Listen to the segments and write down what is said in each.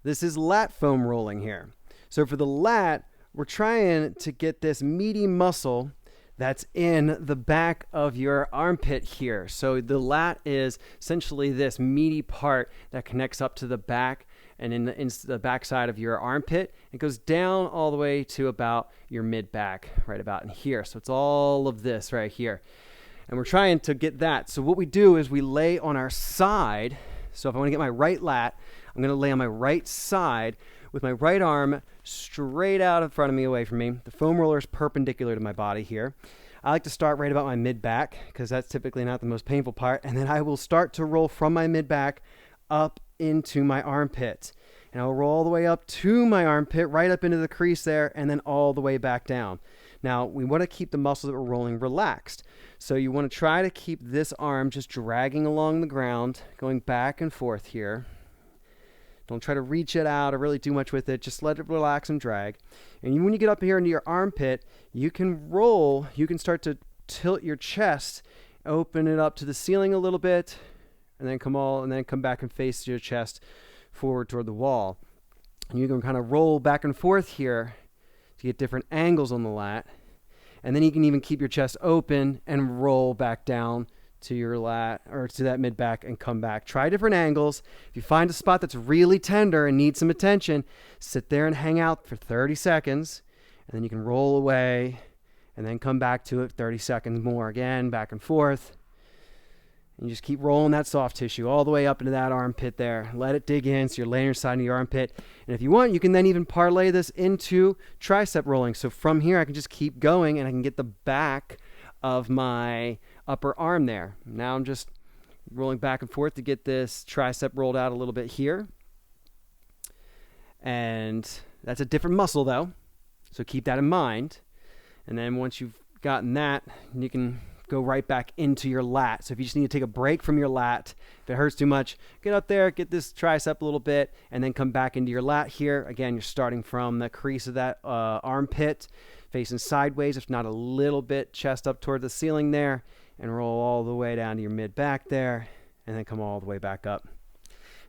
This is lat foam rolling here. So for the lat, we're trying to get this meaty muscle that's in the back of your armpit here. So the lat is essentially this meaty part that connects up to the back and in the back side of your armpit. It goes down all the way to about your mid back, right about in here. So it's all of this right here. And we're trying to get that. So what we do is we lay on our side. So if I want to get my right lat, I'm going to lay on my right side with my right arm straight out in front of me, away from me. The foam roller is perpendicular to my body here. I like to start right about my mid-back because that's typically not the most painful part. And then I will start to roll from my mid-back up into my armpit. And I'll roll all the way up to my armpit, right up into the crease there, and then all the way back down. Now, we want to keep the muscles that we're rolling relaxed. So you want to try to keep this arm just dragging along the ground, going back and forth here. Don't try to reach it out or really do much with it. Just let it relax and drag. And when you get up here into your armpit, you can roll. You can start to tilt your chest, open it up to the ceiling a little bit, and then come back and face your chest forward toward the wall. And you can kind of roll back and forth here to get different angles on the lat. And then you can even keep your chest open and roll back down to your lat or to that mid back and come back. Try different angles. If you find a spot that's really tender and needs some attention, sit there and hang out for 30 seconds, and then you can roll away and then come back to it 30 seconds more again, back and forth. And you just keep rolling that soft tissue all the way up into that armpit there. Let it dig in so you're laying your side of your armpit. And if you want, you can then even parlay this into tricep rolling. So from here, I can just keep going and I can get the back of my upper arm there. Now I'm just rolling back and forth to get this tricep rolled out a little bit here. And that's a different muscle though, so keep that in mind. And then once you've gotten that, you can go right back into your lat. So if you just need to take a break from your lat, if it hurts too much, get up there, get this tricep a little bit, and then come back into your lat here. Again, you're starting from the crease of that armpit, facing sideways, if not a little bit, chest up toward the ceiling there, and roll all the way down to your mid-back there, and then come all the way back up.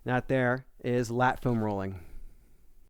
That there is lat foam rolling.